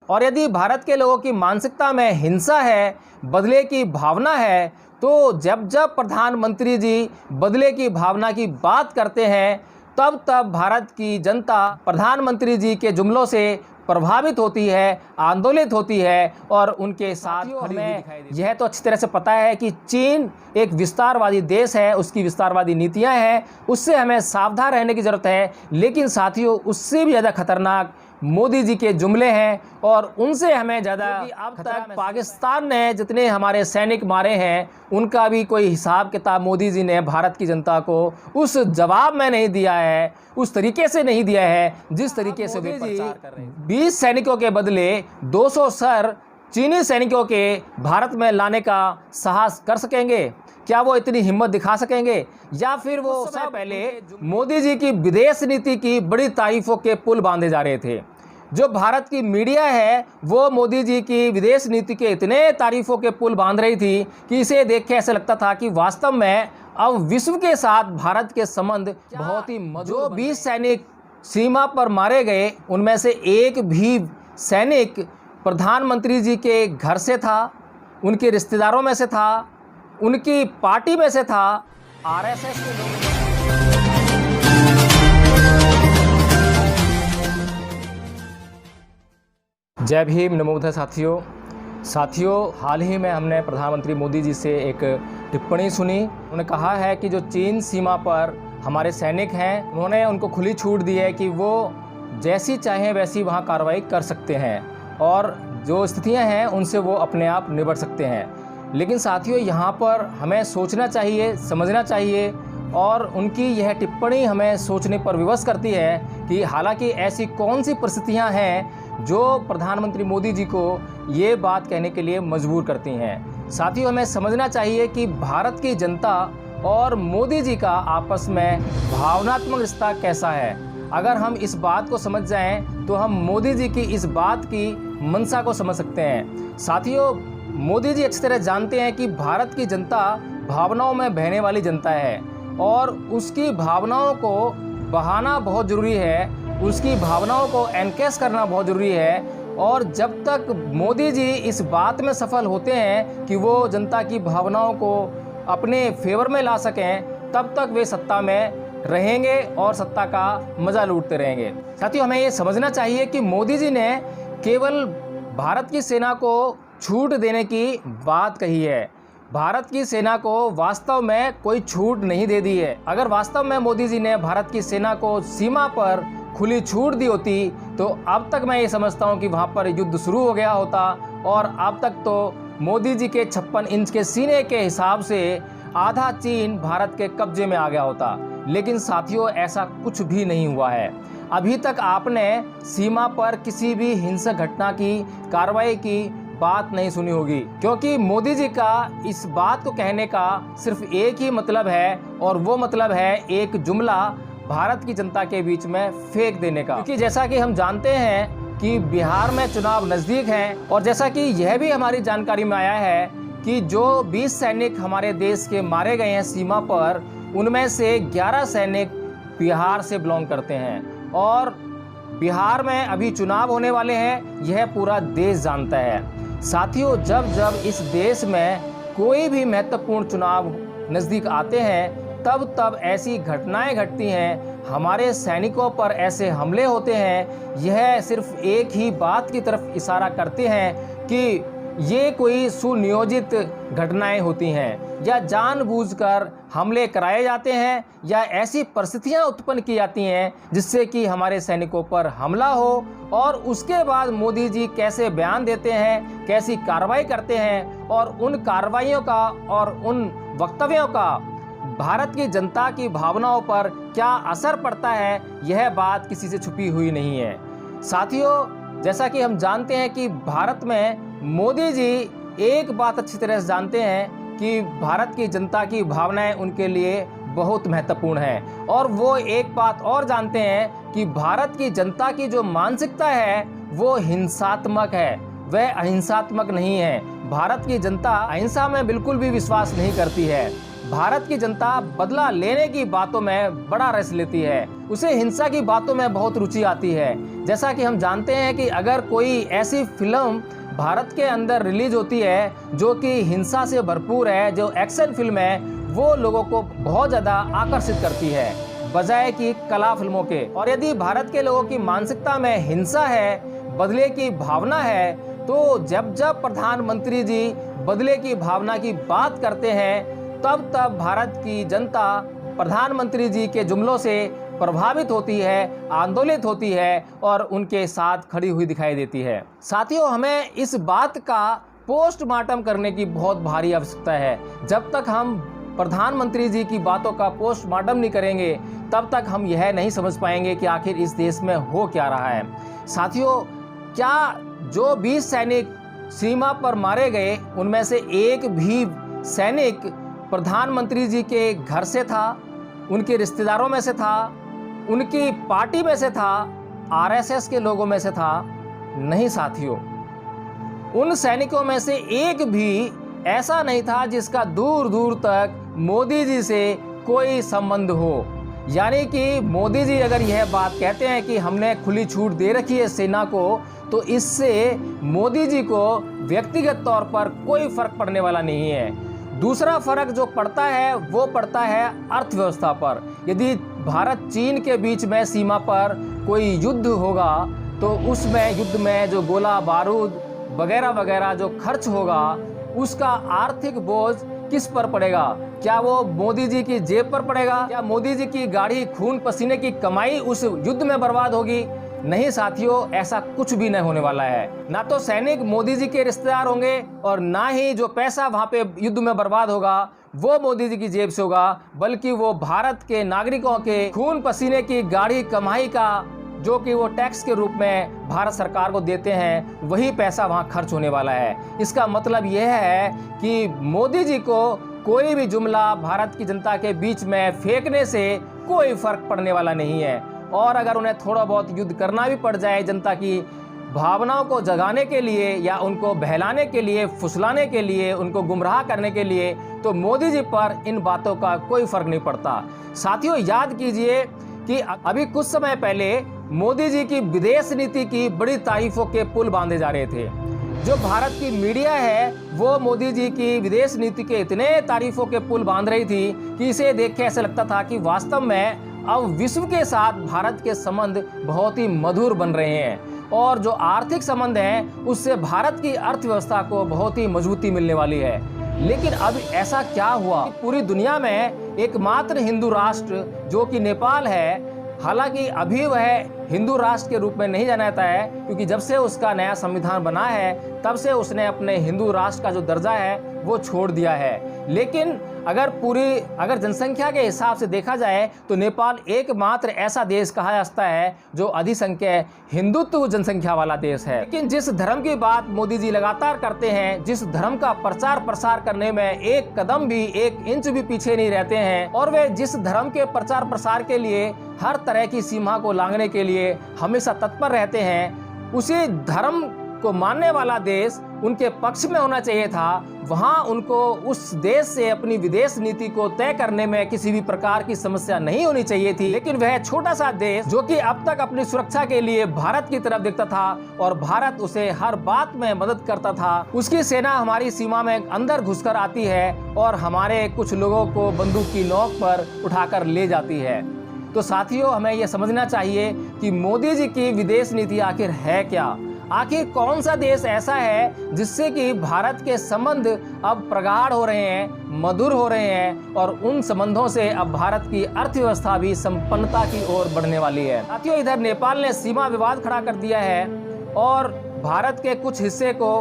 और यदि भारत के लोगों की मानसिकता में हिंसा है, बदले की भावना है, तो जब जब प्रधानमंत्री जी बदले की भावना की बात करते हैं, तब तब भारत की जनता प्रधानमंत्री जी के जुमलों से प्रभावित होती है, आंदोलित होती है और उनके साथ खड़ी हुई दिखाई देती है। यह तो अच्छी तरह से पता है कि चीन एक विस्तारवादी देश है, उसकी विस्तारवादी नीतियां हैं, उससे हमें सावधान रहने की ज़रूरत है। लेकिन साथियों, उससे भी ज़्यादा खतरनाक मोदी जी के जुमले हैं और उनसे हमें ज़्यादा अब तक पाकिस्तान ने जितने हमारे सैनिक मारे हैं, उनका भी कोई हिसाब किताब मोदी जी ने भारत की जनता को उस जवाब में नहीं दिया है, उस तरीके से नहीं दिया है जिस तरीके से वे प्रचार कर रहे हैं। 20 सैनिकों के बदले 200 सर चीनी सैनिकों के भारत में लाने का साहस कर सकेंगे? क्या वो इतनी हिम्मत दिखा सकेंगे? या फिर वो उससे पहले मोदी जी की विदेश नीति की बड़ी तारीफों के पुल बांधे जा रहे थे? जो भारत की मीडिया है वो मोदी जी की विदेश नीति के इतने तारीफों के पुल बांध रही थी कि इसे देख के ऐसा लगता था कि वास्तव में अब विश्व के साथ भारत के संबंध बहुत ही मजबूत। जो 20 सैनिक सीमा पर मारे गए, उनमें से एक भी सैनिक प्रधानमंत्री जी के घर से था, उनके रिश्तेदारों में से था, उनकी पार्टी में से था, आरएसएस के लोग। जय भीम, नमो बुद्धाय। साथियों, हाल ही में हमने प्रधानमंत्री मोदी जी से एक टिप्पणी सुनी। उन्होंने कहा है कि जो चीन सीमा पर हमारे सैनिक हैं, उन्होंने उनको खुली छूट दी है कि वो जैसी चाहें वैसी वहाँ कार्रवाई कर सकते हैं और जो स्थितियाँ हैं उनसे वो अपने आप निपट सकते हैं। लेकिन साथियों, यहाँ पर हमें सोचना चाहिए, समझना चाहिए और उनकी यह टिप्पणी हमें सोचने पर विवश करती है कि हालांकि ऐसी कौन सी परिस्थितियाँ हैं जो प्रधानमंत्री मोदी जी को ये बात कहने के लिए मजबूर करती हैं। साथियों, हमें समझना चाहिए कि भारत की जनता और मोदी जी का आपस में भावनात्मक रिश्ता कैसा है। अगर हम इस बात को समझ जाएं तो हम मोदी जी की इस बात की मंशा को समझ सकते हैं। साथियों, मोदी जी अच्छी तरह जानते हैं कि भारत की जनता भावनाओं में बहने वाली जनता है और उसकी भावनाओं को बहाना बहुत ज़रूरी है, उसकी भावनाओं को एनकेस करना बहुत ज़रूरी है। और जब तक मोदी जी इस बात में सफल होते हैं कि वो जनता की भावनाओं को अपने फेवर में ला सकें, तब तक वे सत्ता में रहेंगे और सत्ता का मज़ा लूटते रहेंगे। साथियों, हमें ये समझना चाहिए कि मोदी जी ने केवल भारत की सेना को छूट देने की बात कही है। भारत की सेना को वास्तव में कोई छूट नहीं दे दी है। अगर वास्तव में मोदी जी ने भारत की सेना को सीमा पर खुली छूट दी होती तो अब तक मैं ये समझता हूँ कि वहाँ पर युद्ध शुरू हो गया होता और अब तक तो मोदी जी के 56 इंच के सीने के हिसाब से आधा चीन भारत के कब्जे में आ गया होता। लेकिन साथियों, ऐसा कुछ भी नहीं हुआ है। अभी तक आपने सीमा पर किसी भी हिंसक घटना की कार्रवाई की बात नहीं सुनी होगी, क्योंकि मोदी जी का इस बात को कहने का सिर्फ एक ही मतलब है और वो मतलब है एक जुमला भारत की जनता के बीच में फेंक देने का। क्योंकि जैसा कि हम जानते हैं कि बिहार में चुनाव नज़दीक हैं और जैसा कि यह भी हमारी जानकारी में आया है कि जो 20 सैनिक हमारे देश के मारे गए हैं सीमा पर, उनमें से 11 सैनिक बिहार से बिलोंग करते हैं और बिहार में अभी चुनाव होने वाले हैं, यह पूरा देश जानता है। साथियों, जब जब इस देश में कोई भी महत्वपूर्ण चुनाव नज़दीक आते हैं, तब तब ऐसी घटनाएं घटती हैं, हमारे सैनिकों पर ऐसे हमले होते हैं। यह सिर्फ एक ही बात की तरफ इशारा करते हैं कि ये कोई सुनियोजित घटनाएं होती हैं या जानबूझकर हमले कराए जाते हैं या ऐसी परिस्थितियां उत्पन्न की जाती हैं जिससे कि हमारे सैनिकों पर हमला हो और उसके बाद मोदी जी कैसे बयान देते हैं, कैसी कार्रवाई करते हैं और उन कार्रवाइयों का और उन वक्तव्यों का भारत की जनता की भावनाओं पर क्या असर पड़ता है, यह बात किसी से छुपी हुई नहीं है। साथियों, जैसा कि हम जानते हैं कि भारत में मोदी जी एक बात अच्छी तरह से जानते हैं कि भारत की जनता की भावनाएं उनके लिए बहुत महत्वपूर्ण है और वो एक बात और जानते हैं कि भारत की जनता की जो मानसिकता है वो हिंसात्मक है, वह अहिंसात्मक नहीं है। भारत की जनता अहिंसा में बिल्कुल भी विश्वास नहीं करती है। भारत की जनता बदला लेने की बातों में बड़ा रस लेती है, उसे हिंसा की बातों में बहुत रुचि आती है। जैसा कि हम जानते हैं कि अगर कोई ऐसी फिल्म भारत के अंदर रिलीज होती है जो कि हिंसा से भरपूर है, जो एक्शन फिल्म है, वो लोगों को बहुत ज़्यादा आकर्षित करती है बजाय कि कला फिल्मों के। और यदि भारत के लोगों की मानसिकता में हिंसा है, बदले की भावना है, तो जब जब प्रधानमंत्री जी बदले की भावना की बात करते हैं, तब तब भारत की जनता प्रधानमंत्री जी के जुमलों से प्रभावित होती है, आंदोलित होती है और उनके साथ खड़ी हुई दिखाई देती है। साथियों, हमें इस बात का पोस्टमार्टम करने की बहुत भारी आवश्यकता है। जब तक हम प्रधानमंत्री जी की बातों का पोस्टमार्टम नहीं करेंगे, तब तक हम यह नहीं समझ पाएंगे कि आखिर इस देश में हो क्या रहा है। साथियों, क्या जो 20 सैनिक सीमा पर मारे गए, उनमें से एक भी सैनिक प्रधानमंत्री जी के घर से था, उनके रिश्तेदारों में से था, उनकी पार्टी में से था, आरएसएस के लोगों में से था? नहीं साथियों, उन सैनिकों में से एक भी ऐसा नहीं था जिसका दूर दूर तक मोदी जी से कोई संबंध हो। यानी कि मोदी जी अगर यह बात कहते हैं कि हमने खुली छूट दे रखी है सेना को, तो इससे मोदी जी को व्यक्तिगत तौर पर कोई फर्क पड़ने वाला नहीं है। दूसरा फर्क जो पड़ता है वो पड़ता है अर्थव्यवस्था पर। यदि भारत चीन के बीच में सीमा पर कोई युद्ध होगा, तो उसमें युद्ध में जो गोला बारूद वगैरह वगैरह जो खर्च होगा, उसका आर्थिक बोझ किस पर पड़ेगा? क्या वो मोदी जी की जेब पर पड़ेगा? क्या मोदी जी की गाढ़ी खून पसीने की कमाई उस युद्ध में बर्बाद होगी? नहीं साथियों, ऐसा कुछ भी नहीं होने वाला है। ना तो सैनिक मोदी जी के रिश्तेदार होंगे और ना ही जो पैसा वहां पे युद्ध में बर्बाद होगा वो मोदी जी की जेब से होगा, बल्कि वो भारत के नागरिकों के खून पसीने की गाढ़ी कमाई का, जो कि वो टैक्स के रूप में भारत सरकार को देते हैं, वही पैसा वहां खर्च होने वाला है। इसका मतलब यह है कि मोदी जी को कोई भी जुमला भारत की जनता के बीच में फेंकने से कोई फर्क पड़ने वाला नहीं है। और अगर उन्हें थोड़ा बहुत युद्ध करना भी पड़ जाए जनता की भावनाओं को जगाने के लिए या उनको बहलाने के लिए, फुसलाने के लिए, उनको गुमराह करने के लिए, तो मोदी जी पर इन बातों का कोई फर्क नहीं पड़ता। साथियों, याद कीजिए कि अभी कुछ समय पहले मोदी जी की विदेश नीति की बड़ी तारीफों के पुल बांधे जा रहे थे। जो भारत की मीडिया है वो मोदी जी की विदेश नीति के इतने तारीफों के पुल बांध रही थी कि इसे देख के ऐसा लगता था कि वास्तव में अब विश्व के साथ भारत के संबंध बहुत ही मधुर बन रहे हैं और जो आर्थिक संबंध हैं उससे भारत की अर्थव्यवस्था को बहुत ही मजबूती मिलने वाली है। लेकिन अब ऐसा क्या हुआ? पूरी दुनिया में एकमात्र हिंदू राष्ट्र जो कि नेपाल है, हालांकि अभी वह हिंदू राष्ट्र के रूप में नहीं जाना जाता है, क्योंकि जब से उसका नया संविधान बना है तब से उसने अपने हिंदू राष्ट्र का जो दर्जा है वो छोड़ दिया है। लेकिन अगर जनसंख्या के हिसाब से देखा जाए तो नेपाल एकमात्र ऐसा देश कहा जाता है जो अधिसंख्यक हिंदुत्व जनसंख्या वाला देश है। लेकिन जिस धर्म की बात मोदी जी लगातार करते हैं, जिस धर्म का प्रचार प्रसार करने में एक कदम भी, एक इंच भी पीछे नहीं रहते हैं, और वे जिस धर्म के प्रचार प्रसार के लिए हर तरह की सीमा को लांघने के लिए हमेशा तत्पर रहते हैं, उसी धर्म को मानने वाला देश उनके पक्ष में होना चाहिए था। वहां उनको उस देश से अपनी विदेश नीति को तय करने में किसी भी प्रकार की समस्या नहीं होनी चाहिए थी। लेकिन वह छोटा सा देश जो कि अब तक अपनी सुरक्षा के लिए भारत की तरफ देखता था और भारत उसे हर बात में मदद करता था, उसकी सेना हमारी सीमा में अंदर घुसकर आती है और हमारे कुछ लोगों को बंदूक की नोक पर उठाकर ले जाती है। तो साथियों, हमें यह समझना चाहिए कि मोदी जी की विदेश नीति आखिर है क्या? आखिर कौन सा देश ऐसा है जिससे कि भारत के संबंध अब प्रगाढ़ हो रहे हैं, मधुर हो रहे हैं, और उन संबंधों से अब भारत की अर्थव्यवस्था भी संपन्नता की ओर बढ़ने वाली है। साथियों, इधर नेपाल ने सीमा विवाद खड़ा कर दिया है और भारत के कुछ हिस्से को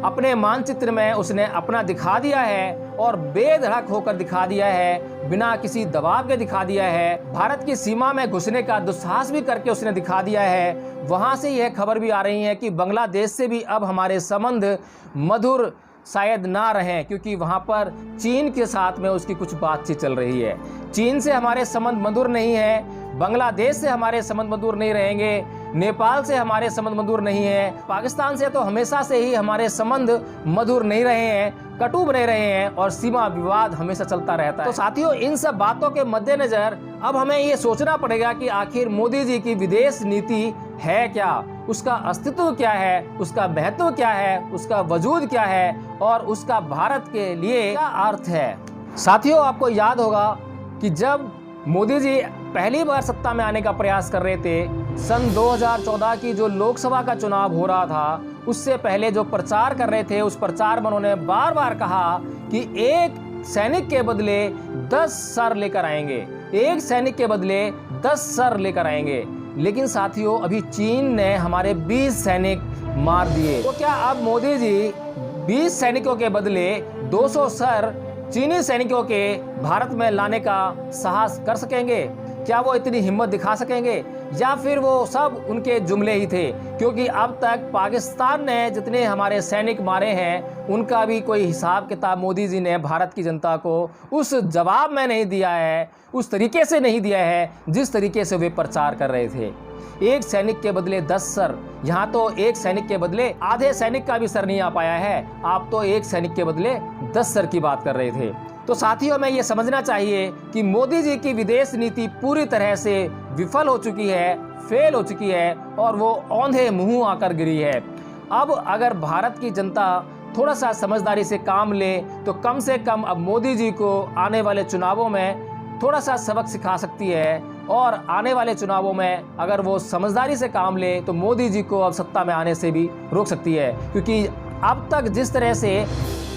अपने मानचित्र में उसने अपना दिखा दिया है और बेधड़क होकर दिखा दिया है, बिना किसी दबाव के दिखा दिया है। भारत की सीमा में घुसने का दुस्साहस भी करके उसने दिखा दिया है। वहां से यह खबर भी आ रही है कि बांग्लादेश से भी अब हमारे संबंध मधुर शायद ना रहें, क्योंकि वहां पर चीन के साथ में उसकी कुछ बातचीत चल रही है। चीन से हमारे संबंध मधुर नहीं है, बांग्लादेश से हमारे संबंध मधुर नहीं रहेंगे, नेपाल से हमारे संबंध मधुर नहीं है, पाकिस्तान से तो हमेशा से ही हमारे संबंध मधुर नहीं रहे हैं, कटु बने रहे हैं और सीमा विवाद हमेशा चलता रहता है। तो साथियों, इन सब बातों के मद्देनजर अब हमें ये सोचना पड़ेगा कि आखिर मोदी जी की विदेश नीति है क्या, उसका अस्तित्व क्या है, उसका महत्व क्या है, उसका वजूद क्या है और उसका भारत के लिए क्या अर्थ है। साथियों, आपको याद होगा कि जब मोदी जी पहली बार सत्ता में आने का प्रयास कर रहे थे, सन 2014 की जो लोकसभा का चुनाव हो रहा था, उससे पहले जो प्रचार कर रहे थे, उस प्रचार में उन्होंने बार बार कहा कि एक सैनिक के बदले 10 सर लेकर आएंगे, एक सैनिक के बदले 10 सर लेकर आएंगे। लेकिन साथियों, अभी चीन ने हमारे 20 सैनिक मार दिए। तो क्या अब मोदी जी 20 सैनिकों के बदले 200 सर चीनी सैनिकों के भारत में लाने का साहस कर सकेंगे? क्या वो इतनी हिम्मत दिखा सकेंगे या फिर वो सब उनके जुमले ही थे? क्योंकि अब तक पाकिस्तान ने जितने हमारे सैनिक मारे हैं, उनका भी कोई हिसाब किताब मोदी जी ने भारत की जनता को उस जवाब में नहीं दिया है, उस तरीके से नहीं दिया है जिस तरीके से वे प्रचार कर रहे थे। एक सैनिक के बदले 10 सर, यहाँ तो एक सैनिक के बदले आधे सैनिक का भी सर नहीं आ पाया है, आप तो एक सैनिक के बदले 10 सर की बात कर रहे थे। तो साथियों, हमें ये समझना चाहिए कि मोदी जी की विदेश नीति पूरी तरह से विफल हो चुकी है, फेल हो चुकी है और वो औंधे मुंह आकर गिरी है। अब अगर भारत की जनता थोड़ा सा समझदारी से काम ले तो कम से कम अब मोदी जी को आने वाले चुनावों में थोड़ा सा सबक सिखा सकती है और आने वाले चुनावों में अगर वो समझदारी से काम ले तो मोदी जी को अब सत्ता में आने से भी रोक सकती है। क्योंकि अब तक जिस तरह से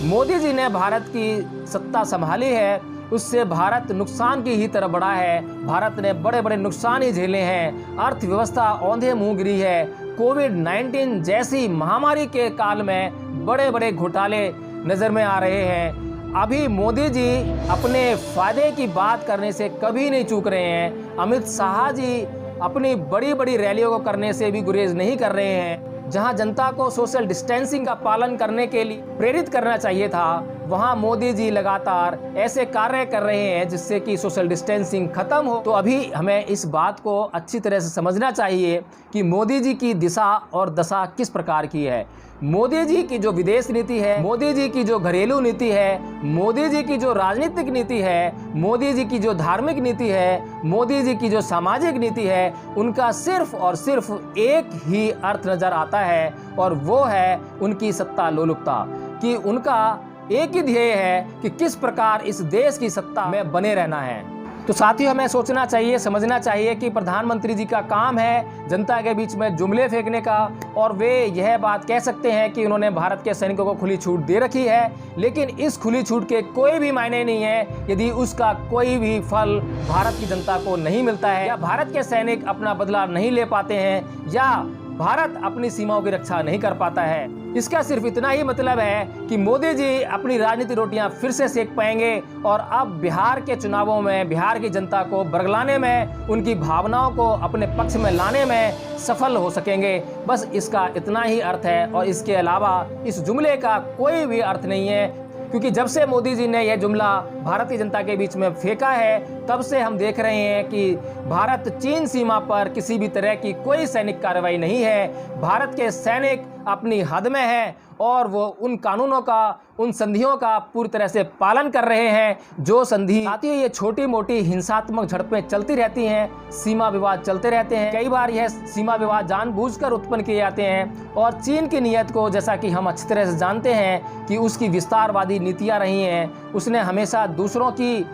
मोदी जी ने भारत की सत्ता संभाली है, उससे भारत नुकसान की ही तरफ बढ़ा है। भारत ने बड़े बड़े नुकसान ही झेले हैं, अर्थव्यवस्था औंधे मुंह गिरी है। कोविड-19 जैसी महामारी के काल में बड़े बड़े घोटाले नज़र में आ रहे हैं। अभी मोदी जी अपने फायदे की बात करने से कभी नहीं चूक रहे हैं। अमित शाह जी अपनी बड़ी बड़ी रैलियों को करने से भी गुरेज नहीं कर रहे हैं। जहां जनता को सोशल डिस्टेंसिंग का पालन करने के लिए प्रेरित करना चाहिए था, वहां मोदी जी लगातार ऐसे कार्य कर रहे हैं जिससे कि सोशल डिस्टेंसिंग खत्म हो। तो अभी हमें इस बात को अच्छी तरह से समझना चाहिए कि मोदी जी की दिशा और दशा किस प्रकार की है। मोदी जी की जो विदेश नीति है, मोदी जी की जो घरेलू नीति है, मोदी जी की जो राजनीतिक नीति है, मोदी जी की जो धार्मिक नीति है, मोदी जी की जो सामाजिक नीति है, उनका सिर्फ और सिर्फ एक ही अर्थ नजर आता है और वो है उनकी सत्ता लोलुपता। कि उनका एक ही ध्येय है कि किस प्रकार इस देश की सत्ता में बने रहना है। तो साथियों, हमें सोचना चाहिए, समझना चाहिए कि प्रधानमंत्री जी का काम है जनता के बीच में जुमले फेंकने का, और वे यह बात कह सकते हैं कि उन्होंने भारत के सैनिकों को खुली छूट दे रखी है, लेकिन इस खुली छूट के कोई भी मायने नहीं है यदि उसका कोई भी फल भारत की जनता को नहीं मिलता है, या भारत के सैनिक अपना बदला नहीं ले पाते हैं, या भारत अपनी सीमाओं की रक्षा नहीं कर पाता है। इसका सिर्फ इतना ही मतलब है कि मोदी जी अपनी राजनीतिक रोटियां फिर से सेक पाएंगे और अब बिहार के चुनावों में बिहार की जनता को बरगलाने में, उनकी भावनाओं को अपने पक्ष में लाने में सफल हो सकेंगे। बस इसका इतना ही अर्थ है और इसके अलावा इस जुमले का कोई भी अर्थ नहीं है। क्योंकि जब से मोदी जी ने यह जुमला भारतीय जनता के बीच में फेंका है, तब से हम देख रहे हैं कि भारत चीन सीमा पर किसी भी तरह की कोई सैनिक कार्रवाई नहीं है। भारत के सैनिक अपनी हद में हैं और वो उन कानूनों का, उन संधियों का पूरी तरह से पालन कर रहे हैं। जो संधि साथियों, ये छोटी मोटी हिंसात्मक झड़पें चलती रहती हैं, सीमा विवाद चलते रहते हैं। कई बार यह सीमा विवाद जानबूझकर उत्पन्न किए जाते हैं और चीन की नीयत को, जैसा कि हम अच्छी तरह से जानते हैं कि उसकी विस्तारवादी नीतियाँ रही हैं, उसने हमेशा दूसरों की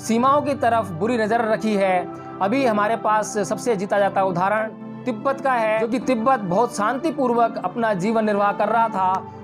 सीमाओं की तरफ बुरी नज़र रखी है। अभी हमारे पास सबसे जीता जाता उदाहरण तिब्बत का है, जो कि तिब्बत बहुत शांतिपूर्वक अपना जीवन निर्वाह कर रहा था।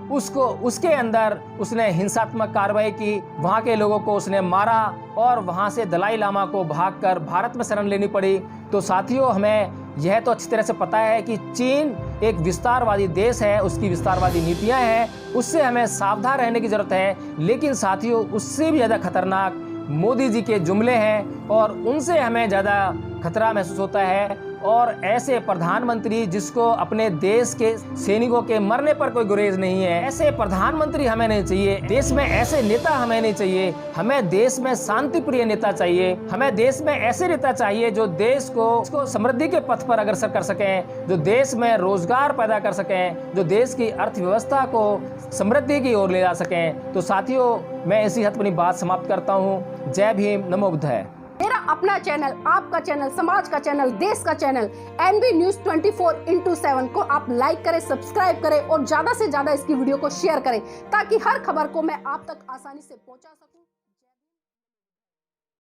उसके अंदर उसने हिंसात्मक कार्रवाई की, वहाँ के लोगों को उसने मारा और वहाँ से दलाई लामा को भागकर भारत में शरण लेनी पड़ी। तो साथियों, हमें यह तो अच्छी तरह से पता है कि चीन एक विस्तारवादी देश है, उसकी विस्तारवादी नीतियाँ हैं, उससे हमें सावधान रहने की ज़रूरत है। लेकिन साथियों, उससे भी ज़्यादा खतरनाक मोदी जी के जुमले हैं और उनसे हमें ज़्यादा खतरा महसूस होता है। और ऐसे प्रधानमंत्री जिसको अपने देश के सैनिकों के मरने पर कोई गुरेज नहीं है, ऐसे प्रधानमंत्री हमें नहीं चाहिए। देश में ऐसे नेता हमें नहीं चाहिए। हमें देश में शांति प्रिय नेता चाहिए। हमें देश में ऐसे नेता चाहिए जो देश को समृद्धि के पथ पर अग्रसर कर सकें, जो देश में रोजगार पैदा कर सकें, जो देश की अर्थव्यवस्था को समृद्धि की ओर ले जा सकें। तो साथियों, मैं इसी हद अपनी बात समाप्त करता हूँ। जय भीम, नमो बुद्धाय। मेरा अपना चैनल, आपका चैनल, समाज का चैनल, देश का चैनल NV News 24/7 को आप लाइक करें, सब्सक्राइब करें और ज्यादा से ज्यादा इसकी वीडियो को शेयर करें ताकि हर खबर को मैं आप तक आसानी से पहुंचा सकूं।